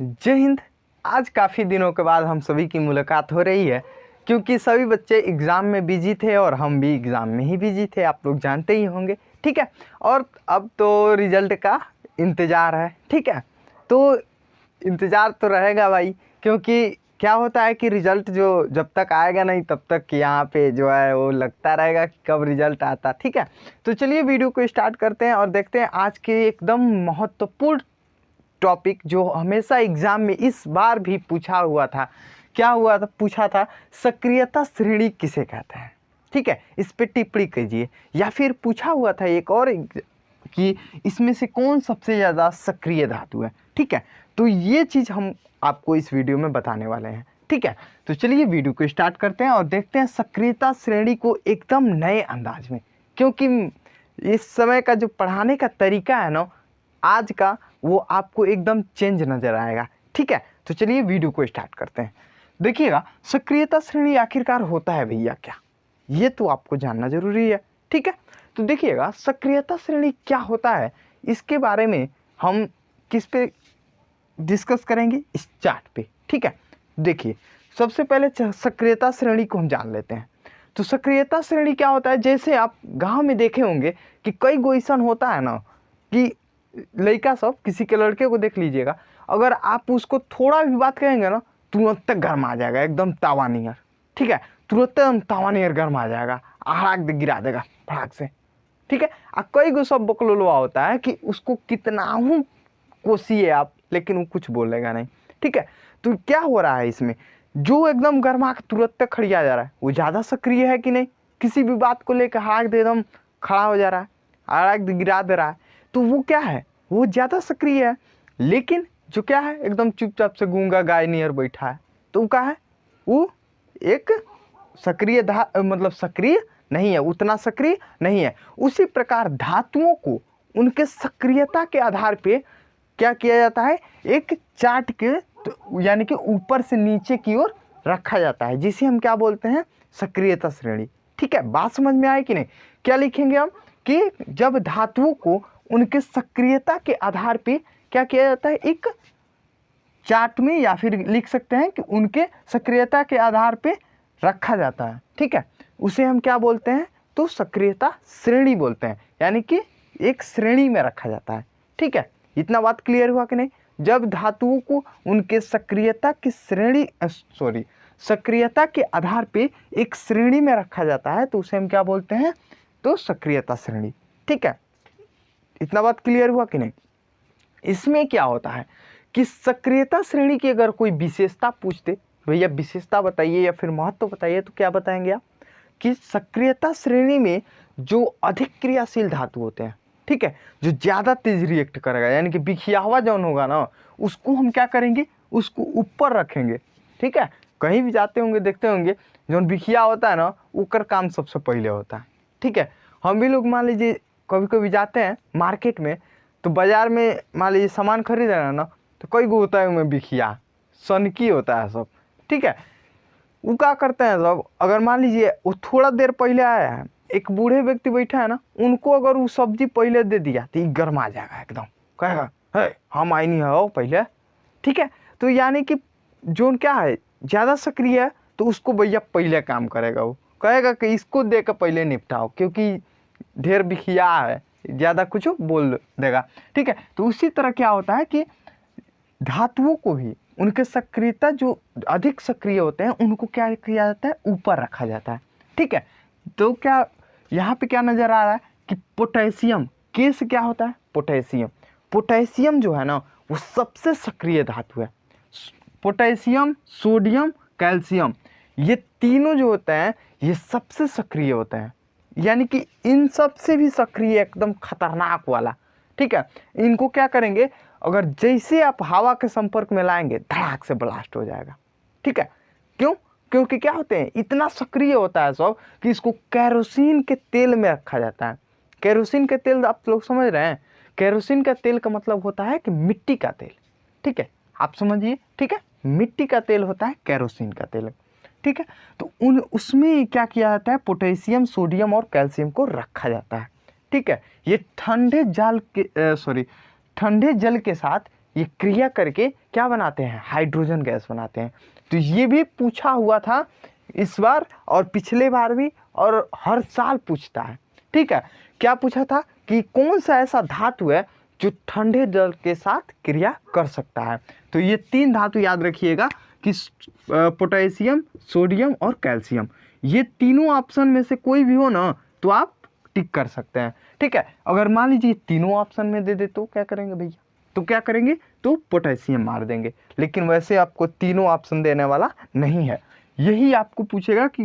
जय हिंद। आज काफ़ी दिनों के बाद हम सभी की मुलाकात हो रही है, क्योंकि सभी बच्चे एग्ज़ाम में बिजी थे और हम भी एग्ज़ाम में ही बिजी थे, आप लोग जानते ही होंगे। ठीक है, और अब तो रिज़ल्ट का इंतज़ार है। ठीक है, तो इंतज़ार तो रहेगा भाई, क्योंकि क्या होता है कि रिज़ल्ट जो जब तक आएगा नहीं तब तक यहाँ पे जो है वो लगता रहेगा कि कब रिज़ल्ट आता। ठीक है, तो चलिए वीडियो को स्टार्ट करते हैं और देखते हैं आज के एकदम महत्वपूर्ण टॉपिक जो हमेशा एग्जाम में इस बार भी पूछा हुआ था। क्या हुआ था, पूछा था सक्रियता श्रेणी किसे कहते हैं। ठीक है, इस पे टिप्पणी कीजिए। या फिर पूछा हुआ था एक और कि इसमें से कौन सबसे ज़्यादा सक्रिय धातु है। ठीक है, तो ये चीज़ हम आपको इस वीडियो में बताने वाले हैं। ठीक है, तो चलिए वीडियो को स्टार्ट करते हैं और देखते हैं सक्रियता श्रेणी को एकदम नए अंदाज में, क्योंकि इस समय का जो पढ़ाने का तरीका है ना आज का, वो आपको एकदम चेंज नज़र आएगा। ठीक है, तो चलिए वीडियो को स्टार्ट करते हैं। देखिएगा, सक्रियता श्रेणी आखिरकार होता है भैया क्या, ये तो आपको जानना जरूरी है। ठीक है, तो देखिएगा सक्रियता श्रेणी क्या होता है, इसके बारे में हम किस पे डिस्कस करेंगे, इस चार्ट पे। ठीक है, देखिए सबसे पहले सक्रियता श्रेणी को हम जान लेते हैं। तो सक्रियता श्रेणी क्या होता है, जैसे आप गांव में देखे होंगे कि कई गो ऐसा होता है ना कि लड़का सब किसी के लड़के को देख लीजिएगा, अगर आप उसको थोड़ा भी बात कहेंगे ना तुरंत तक गर्म आ जाएगा, एकदम तावा नियर। ठीक है, तुरंत एकदम तावा नियर गर्म आ जाएगा, आग गिरा देगा फटाक से। ठीक है, कई गो सब बकलोलवा होता है कि उसको कितना हूँ कोसिए आप, लेकिन वो कुछ बोलेगा नहीं। ठीक है, तो क्या हो रहा है इसमें, जो एकदम गर्मा के तुरंत तक खड़िया जा रहा है वो ज़्यादा सक्रिय है कि नहीं। किसी भी बात को लेकर आग दे एकदम खड़ा हो जा रहा है, आग गिरा दे रहा है, तो वो क्या है, वो ज़्यादा सक्रिय है। लेकिन जो क्या है एकदम चुपचाप से गूंगा गाय नियर बैठा है, तो वो क्या है, वो एक सक्रिय मतलब सक्रिय नहीं है, उतना सक्रिय नहीं है। उसी प्रकार धातुओं को उनके सक्रियता के आधार पे क्या किया जाता है, एक चार्ट के यानी कि ऊपर से नीचे की ओर रखा जाता है, जिसे हम क्या बोलते हैं, सक्रियता श्रेणी। ठीक है, बात समझ में आए कि नहीं। क्या लिखेंगे हम कि जब धातुओं को उनके सक्रियता के आधार पे क्या किया जाता है, एक चार्ट में, या फिर लिख सकते हैं कि उनके सक्रियता के आधार पे रखा जाता है। ठीक है, उसे हम क्या बोलते हैं, तो सक्रियता श्रेणी बोलते हैं, यानी कि एक श्रेणी में रखा जाता है। ठीक है, इतना बात क्लियर हुआ कि नहीं। जब धातुओं को उनके सक्रियता की श्रेणी सक्रियता के आधार पे एक श्रेणी में रखा जाता है तो उसे हम क्या बोलते हैं, तो सक्रियता श्रेणी। ठीक है, इतना बात क्लियर हुआ कि नहीं। इसमें क्या होता है कि सक्रियता श्रेणी की अगर कोई विशेषता पूछते, भैया विशेषता बताइए या फिर महत्व बताइए, तो क्या बताएंगे आप कि सक्रियता श्रेणी में जो अधिक क्रियाशील धातु होते हैं, ठीक है, जो ज़्यादा तेज रिएक्ट करेगा, यानी कि बिखियावा जौन होगा ना, उसको हम क्या करेंगे, उसको ऊपर रखेंगे। ठीक है, कहीं भी जाते होंगे देखते होंगे, जौन बिखिया होता है ना उकर काम सबसे पहले होता है। ठीक है, हम भी लोग मान लीजिए कभी कभी जाते हैं मार्केट में, तो बाज़ार में मान लीजिए सामान खरीद रहे हैं ना, तो कई गो होता है उनमें बिखिया सनकी होता है सब। ठीक है, वो क्या करते हैं सब, अगर मान लीजिए वो थोड़ा देर पहले आया है, एक बूढ़े व्यक्ति बैठा है ना, उनको अगर वो सब्जी पहले दे दिया तो ये गर्म आ जाएगा, एकदम कहेगा है हम आई नहीं हो पहले। ठीक है, तो यानी कि जो क्या है ज़्यादा सक्रिय है, तो उसको भैया पहले काम करेगा, वो कहेगा कि इसको दे कर पहले निपटाओ, क्योंकि ढेर बिखिया है, ज़्यादा कुछ बोल देगा। ठीक है, तो उसी तरह क्या होता है कि धातुओं को भी उनके सक्रियता जो अधिक सक्रिय होते हैं उनको क्या किया जाता है, ऊपर रखा जाता है। ठीक है, तो क्या यहाँ पे क्या नज़र आ रहा है कि पोटेशियम, के से क्या होता है, पोटेशियम। पोटेशियम जो है ना वो सबसे सक्रिय धातु है। पोटेशियम, सोडियम, कैल्शियम, ये तीनों जो होते हैं ये सबसे सक्रिय होते हैं, यानी कि इन सब से भी सक्रिय, एकदम खतरनाक वाला। ठीक है, इनको क्या करेंगे, अगर जैसे आप हवा के संपर्क में लाएंगे धड़ाक से ब्लास्ट हो जाएगा। ठीक है, क्यों, क्योंकि क्या होते हैं, इतना सक्रिय होता है सब कि इसको केरोसिन के तेल में रखा जाता है। केरोसिन के तेल आप लोग समझ रहे हैं, केरोसिन का तेल का मतलब होता है कि मिट्टी का तेल। ठीक है, आप समझिए। ठीक है, मिट्टी का तेल होता है केरोसिन का तेल। ठीक है, तो उसमें क्या किया जाता है, पोटेशियम, सोडियम और कैल्शियम को रखा जाता है। ठीक है, ये ठंडे जल के साथ ये क्रिया करके क्या बनाते हैं, हाइड्रोजन गैस बनाते हैं। तो ये भी पूछा हुआ था इस बार और पिछले बार भी, और हर साल पूछता है। ठीक है, क्या पूछा था कि कौन सा ऐसा धातु है जो ठंडे जल के साथ क्रिया कर सकता है। तो ये 3 धातु याद रखिएगा कि पोटेशियम, सोडियम और कैल्शियम, ये तीनों ऑप्शन में से कोई भी हो ना तो आप टिक कर सकते हैं। ठीक है, अगर मान लीजिए तीनों ऑप्शन में दे दे तो क्या करेंगे भैया, तो क्या करेंगे, तो पोटेशियम मार देंगे। लेकिन वैसे आपको तीनों ऑप्शन देने वाला नहीं है। यही आपको पूछेगा कि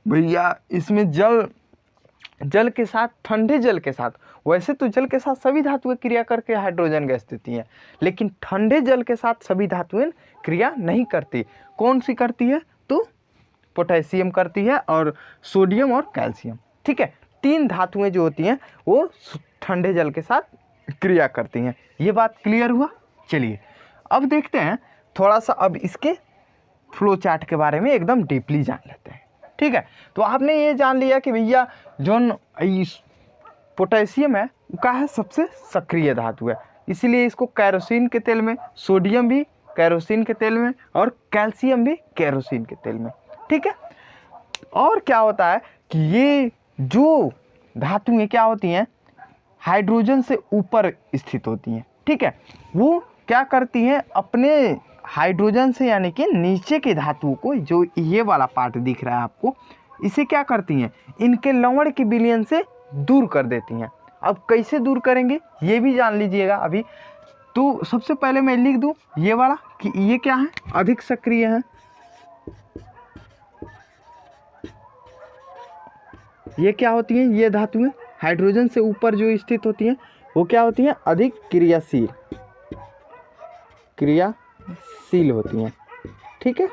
भैया इसमें जल के साथ, ठंडे जल के साथ, वैसे तो जल के साथ सभी धातुएं क्रिया करके हाइड्रोजन गैस देती हैं, लेकिन ठंडे जल के साथ सभी धातुएं क्रिया नहीं करती। कौन सी करती है, तो पोटेशियम करती है और सोडियम और कैल्शियम। ठीक है, 3 धातुएं जो होती हैं वो ठंडे जल के साथ क्रिया करती हैं। ये बात क्लियर हुआ। चलिए अब देखते हैं थोड़ा सा, अब इसके फ्लो चार्ट के बारे में एकदम डीपली जान लेते हैं। ठीक है, तो आपने ये जान लिया कि भैया जो पोटेशियम है वो क्या है, सबसे सक्रिय धातु है, इसीलिए इसको कैरोसिन के तेल में, सोडियम भी कैरोसिन के तेल में और कैल्शियम भी कैरोसिन के तेल में। ठीक है, और क्या होता है कि ये जो धातुएं क्या होती हैं, हाइड्रोजन से ऊपर स्थित होती हैं। ठीक है, वो क्या करती हैं, अपने हाइड्रोजन से यानी कि नीचे की धातुओं को, जो ये वाला पार्ट दिख रहा है आपको, इसे क्या करती हैं, इनके लवण के विलयन से दूर कर देती हैं। अब कैसे दूर करेंगे ये भी जान लीजिएगा अभी। तो सबसे पहले मैं लिख दूं ये वाला कि ये क्या है, अधिक सक्रिय है, ये क्या होती हैं, ये धातुएं हाइड्रोजन से ऊपर जो स्थित होती हैं वो क्या होती हैं, अधिक क्रियाशील होती हैं। ठीक है,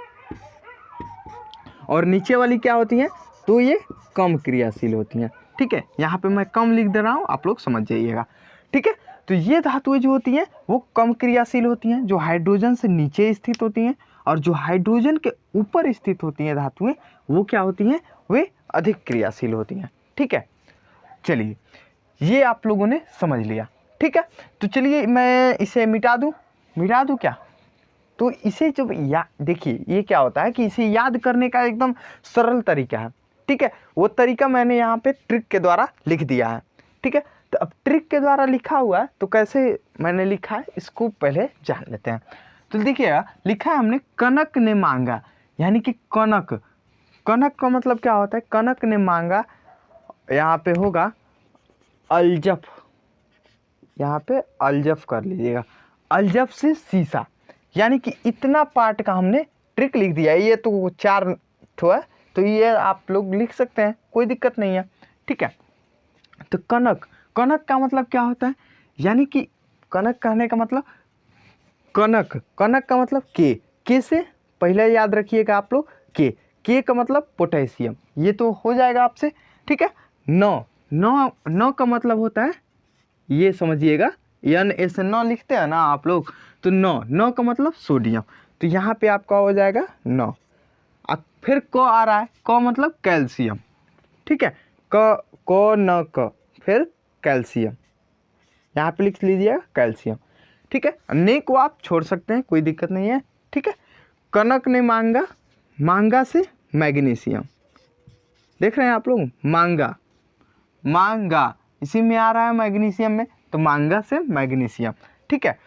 और नीचे वाली क्या होती हैं, तो ये कम क्रियाशील होती हैं। ठीक है, यहाँ पे मैं कम लिख दे रहा हूँ, आप लोग समझ जाइएगा। ठीक है, तो ये धातुएं जो होती हैं वो कम क्रियाशील होती हैं, जो हाइड्रोजन से नीचे स्थित होती हैं, और जो हाइड्रोजन के ऊपर स्थित होती हैं धातुएं वो क्या होती हैं, वे अधिक क्रियाशील होती हैं। ठीक है, चलिए ये आप लोगों ने समझ लिया। ठीक है, तो चलिए मैं इसे मिटा दूँ क्या, तो इसे जब देखिए ये क्या होता है कि इसे याद करने का एकदम सरल तरीका है। ठीक है, वो तरीका मैंने यहाँ पे ट्रिक के द्वारा लिख दिया है। ठीक है, तो अब ट्रिक के द्वारा लिखा हुआ है तो कैसे मैंने लिखा है इसको पहले जान लेते हैं। तो देखिएगा लिखा है हमने, कनक ने मांगा, यानी कि कनक का मतलब क्या होता है, कनक ने मांगा, यहाँ पे होगा अल्जफ, यहाँ पे अल्जफ कर लीजिएगा, अल्जफ से सीसा, यानी कि इतना पार्ट का हमने ट्रिक लिख दिया है। ये तो 4 ठो है, तो ये आप लोग लिख सकते हैं, कोई दिक्कत नहीं है। ठीक है, तो कनक का मतलब क्या होता है, यानी कि कनक कहने का मतलब, कनक का मतलब के से पहले याद रखिएगा आप लोग, के का मतलब पोटेशियम, ये तो हो जाएगा आपसे। ठीक है, नौ का मतलब होता है, ये समझिएगा, एन ऐसे 9 लिखते हैं ना आप लोग, तो 9 का मतलब सोडियम, तो यहाँ पे आपका हो जाएगा 9। अब फिर क आ रहा है, क मतलब कैल्शियम। ठीक है, क फिर कैल्शियम, यहाँ पे लिख लीजिएगा कैल्शियम। ठीक है, ने को आप छोड़ सकते हैं, कोई दिक्कत नहीं है। ठीक है, कनक ने मांगा से मैग्नीशियम, देख रहे हैं आप लोग, मांगा इसी में आ रहा है मैग्नीशियम में, तो मांगा से मैग्नीशियम। ठीक है,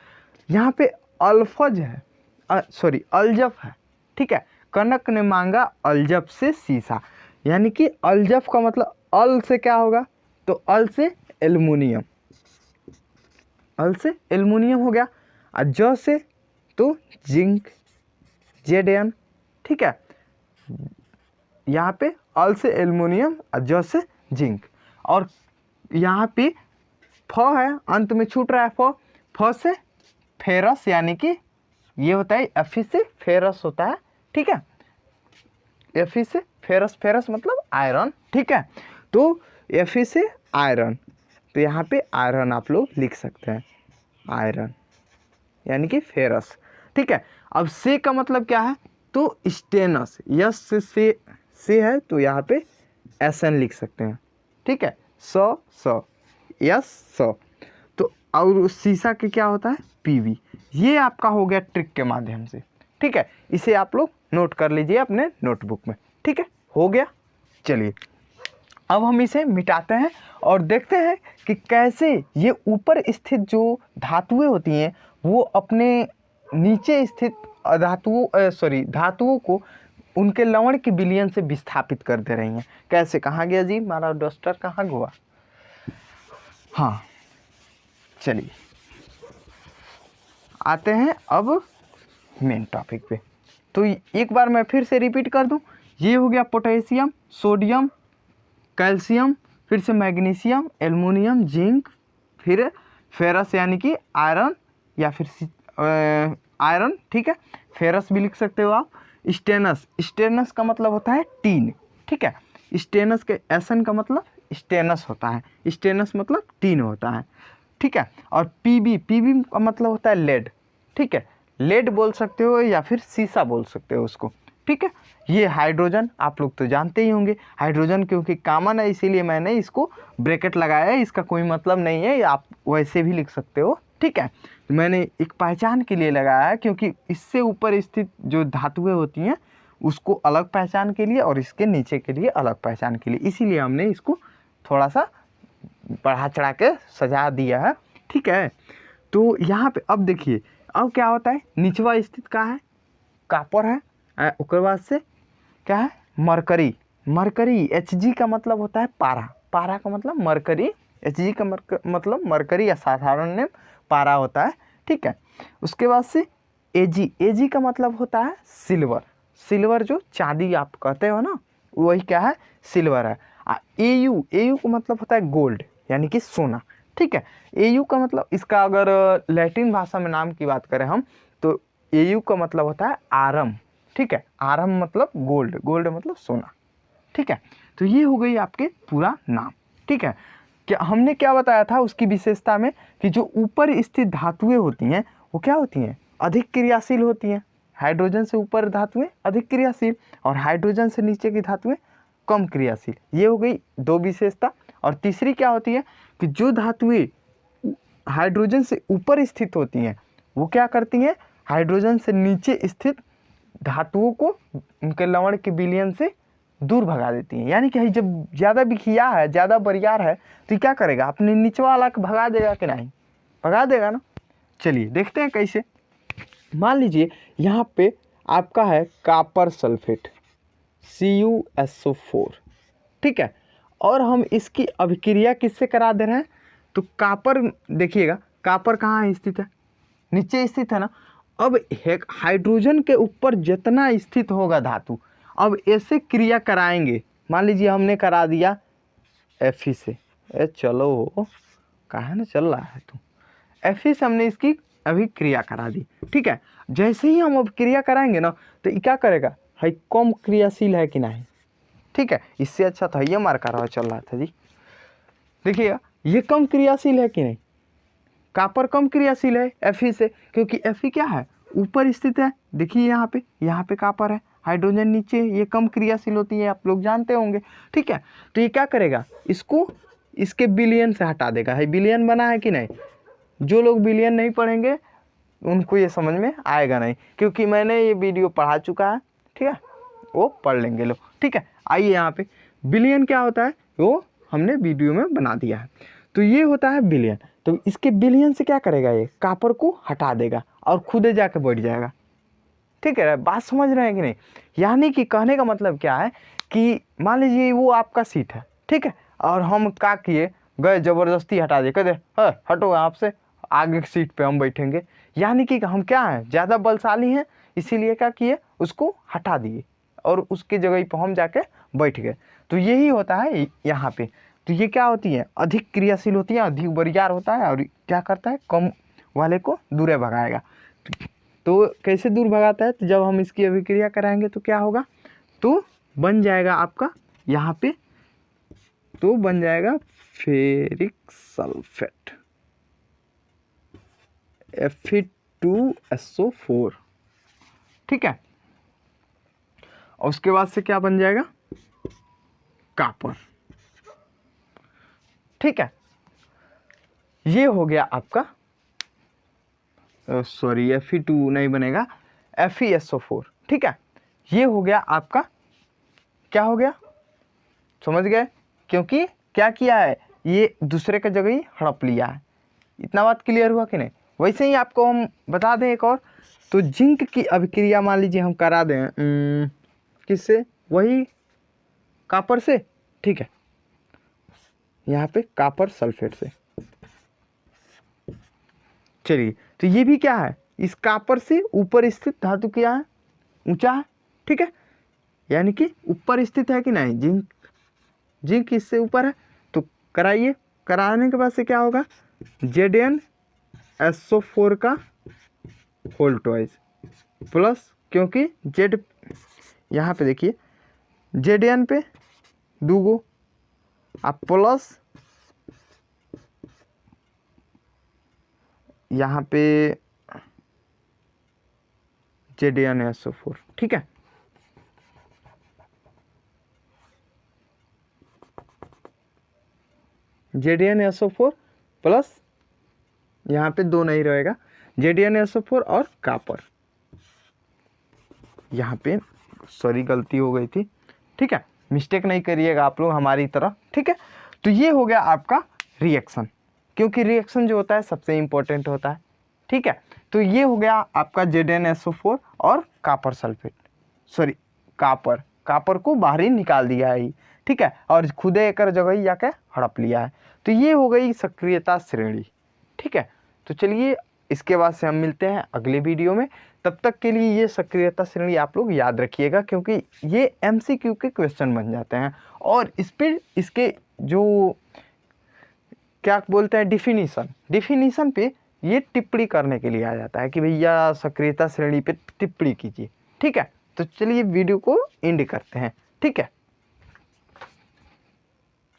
यहाँ पे अल्फज है, अल्जफ है। ठीक है, कनक ने मांगा अल्जफ से सीसा, यानी कि अल्जफ का मतलब अल से क्या होगा, तो अल से एल्युमिनियम, हो गया, और ज से तो जिंक, Zn। ठीक है, यहाँ पे अल से एल्युमिनियम और ज से जिंक, और यहाँ पे फ है, अंत में छूट रहा है फ से फेरस, यानी कि ये होता है Fe से फेरस होता है। ठीक है, Fe से फेरस मतलब आयरन। ठीक है, तो Fe से आयरन, तो यहाँ पे आयरन आप लोग लिख सकते हैं, आयरन यानी कि फेरस। ठीक है, अब से का मतलब क्या है, तो स्टेनस, यस से है, तो यहाँ पे Sn लिख सकते हैं। ठीक है, स यस स, तो और सीसा के क्या होता है Pb। ये आपका हो गया ट्रिक के माध्यम से, ठीक है। इसे आप लोग नोट कर लीजिए अपने नोटबुक में, ठीक है, हो गया। चलिए अब हम इसे मिटाते हैं और देखते हैं कि कैसे ये ऊपर स्थित जो धातुएं होती हैं वो अपने नीचे स्थित धातुओं को उनके लवण के विलयन से विस्थापित कर दे रही हैं। कैसे, कहाँ गया जी हमारा डस्टर, कहाँ हुआ? हाँ चलिए आते हैं अब मेन टॉपिक पे। तो एक बार मैं फिर से रिपीट कर दूं, ये हो गया पोटेशियम, सोडियम, कैल्शियम, फिर से मैग्नीशियम, एल्युमिनियम, जिंक, फिर फेरस यानी कि आयरन या फिर आयरन, ठीक है, फेरस भी लिख सकते हो आप। स्टेनस, स्टेनस का मतलब होता है टीन, ठीक है। स्टेनस के एसन का मतलब स्टेनस होता है, स्टेनस मतलब टीन होता है, ठीक है। और पीबी, पीबी का मतलब होता है लेड, ठीक है, लेड बोल सकते हो या फिर सीसा बोल सकते हो उसको, ठीक है। ये हाइड्रोजन आप लोग तो जानते ही होंगे, हाइड्रोजन क्योंकि कॉमन है इसीलिए मैंने इसको ब्रैकेट लगाया है, इसका कोई मतलब नहीं है, आप वैसे भी लिख सकते हो, ठीक है। तो मैंने एक पहचान के लिए लगाया है क्योंकि इससे ऊपर स्थित जो धातुएं होती हैं उसको अलग पहचान के लिए और इसके नीचे के लिए अलग पहचान के लिए, इसीलिए हमने इसको थोड़ा सा बढ़ा चढ़ा के सजा दिया है, ठीक है। तो यहाँ पे अब देखिए अब क्या होता है, निचवा स्थित का है कॉपर है, उसके बाद से क्या है मरकरी, मरकरी Hg का मतलब होता है पारा, पारा का मतलब मरकरी, Hg का मतलब मरकरी या साधारण नेम पारा होता है, ठीक है। उसके बाद से Ag, Ag का मतलब होता है सिल्वर, सिल्वर जो चांदी आप कहते हो ना वही क्या है सिल्वर है। Au, Au का मतलब होता है गोल्ड यानी कि सोना, ठीक है। Au का मतलब इसका अगर लैटिन भाषा में नाम की बात करें हम तो Au का मतलब होता है आरम, ठीक है, आरम मतलब गोल्ड, गोल्ड मतलब सोना, ठीक है। तो ये हो गई आपके पूरा नाम, ठीक है। क्या हमने क्या बताया था उसकी विशेषता में कि जो ऊपर स्थित धातुएं होती हैं वो क्या होती हैं अधिक क्रियाशील होती हैं, हाइड्रोजन से ऊपर धातुएं अधिक क्रियाशील और हाइड्रोजन से नीचे की धातुएं कम क्रियाशील, ये हो गई दो विशेषता। और तीसरी क्या होती है कि जो धातुएं हाइड्रोजन से ऊपर स्थित होती हैं वो क्या करती हैं हाइड्रोजन से नीचे स्थित धातुओं को उनके लवण के विलयन से दूर भगा देती हैं। यानी कि जब ज़्यादा बिखिया है, ज़्यादा बरियार है तो क्या करेगा अपने निचवा वाला को भगा देगा कि नहीं, भगा देगा ना। चलिए देखते हैं कैसे। मान लीजिए यहाँ पे आपका है कॉपर सल्फेट CuSO4, ठीक है, और हम इसकी अभिक्रिया किससे करा दे रहे हैं तो कॉपर, देखिएगा कॉपर कहाँ स्थित है नीचे स्थित है ना। अब हाइड्रोजन के ऊपर जितना स्थित होगा धातु अब ऐसे क्रिया कराएंगे, मान लीजिए हमने करा दिया Fe से, चलो कहाँ ना चल रहा है तू, Fe से हमने इसकी अभिक्रिया करा दी, ठीक है। जैसे ही हम अभिक्रिया कराएंगे ना तो ये क्या करेगा है कम क्रियाशील है कि नहीं, ठीक है। इससे अच्छा था ये मार कर चल रहा था जी, देखिएगा ये कम क्रियाशील है कि नहीं, कॉपर कम क्रियाशील है Fe से क्योंकि Fe क्या है ऊपर स्थित है, देखिए यहाँ पे कॉपर है, हाइड्रोजन नीचे, ये कम क्रियाशील होती है आप लोग जानते होंगे, ठीक है। तो ये क्या करेगा इसको इसके विलयन से हटा देगा, है विलयन बना है कि नहीं, जो लोग विलयन नहीं पढ़ेंगे उनको ये समझ में आएगा नहीं क्योंकि मैंने ये वीडियो पढ़ा चुका है, ठीक है, वो पढ़ लेंगे लोग, ठीक है। आइए यहाँ पे विलयन क्या होता है वो हमने वीडियो में बना दिया है। तो ये होता है विलयन, तो इसके विलयन से क्या करेगा ये कॉपर को हटा देगा और खुद जाके बैठ जाएगा, ठीक है। बात समझ रहे हैं कि नहीं, यानी कि कहने का मतलब क्या है कि मान लीजिए वो आपका सीट है, ठीक है, और हम क्या किए गए ज़बरदस्ती हटा दिए, कहते हटो आपसे आगे की सीट पे हम बैठेंगे, यानी कि हम क्या हैं ज़्यादा बलशाली हैं इसीलिए क्या किए उसको हटा दिए और उसके जगह पर हम जाके बैठ गए। तो यही होता है यहाँ पे, तो ये क्या होती है अधिक क्रियाशील होती है, अधिक बरियार होता है और क्या करता है कम वाले को दूर भगाएगा। तो कैसे दूर भगाता है तो जब हम इसकी अभिक्रिया कराएंगे तो क्या होगा तो बन जाएगा आपका यहाँ पे, तो बन जाएगा फेरिक सल्फेट Fe2SO4, ठीक है। और उसके बाद से क्या बन जाएगा कॉपर, ठीक है। ये हो गया आपका, सॉरी Fe2 नहीं बनेगा, FeSO4, ठीक है। ये हो गया आपका, क्या हो गया, समझ गए, क्योंकि क्या किया है, ये दूसरे का जगह ही हड़प लिया है। इतना बात क्लियर हुआ कि नहीं। वैसे ही आपको हम बता दें एक और, तो जिंक की अभिक्रिया मान लीजिए हम करा दें किससे, वही कॉपर से, ठीक है, यहाँ पे कॉपर सल्फेट से। चलिए, तो ये भी क्या है, इस कॉपर से ऊपर स्थित धातु क्या है, ऊंचा है, ठीक है, यानी कि ऊपर स्थित है कि नहीं, जिंक इससे ऊपर है। तो कराइए, कराने के बाद से क्या होगा, ZnSO4 का होल ट्वाइस प्लस, क्योंकि Z यहाँ पे देखिए Zn पे 2 गो, आप प्लस यहाँ पे ZnSO4, ठीक है। ZnSO4 प्लस यहाँ पे 2 नहीं रहेगा, ZnSO4 और कॉपर, यहाँ पे सॉरी गलती हो गई थी, ठीक है, मिस्टेक नहीं करिएगा आप लोग हमारी तरह, ठीक है। तो ये हो गया आपका रिएक्शन, क्योंकि रिएक्शन जो होता है सबसे इम्पोर्टेंट होता है, ठीक है। तो ये हो गया आपका ZnSO4 और कॉपर सल्फेट, सॉरी कॉपर को बाहर ही निकाल दिया है, ठीक है, और खुदे एक जगह ही जाके हड़प लिया है। तो ये हो गई सक्रियता श्रेणी, ठीक है। तो चलिए, इसके बाद से हम मिलते हैं अगले वीडियो में। तब तक के लिए ये सक्रियता श्रेणी आप लोग याद रखिएगा, क्योंकि ये MCQ के क्वेश्चन बन जाते हैं, और इस पर इसके जो क्या बोलते हैं डिफिनीशन पे ये टिप्पणी करने के लिए आ जाता है कि भैया सक्रियता श्रेणी पे टिप्पणी कीजिए, ठीक है। तो चलिए वीडियो को एंड करते हैं, ठीक है।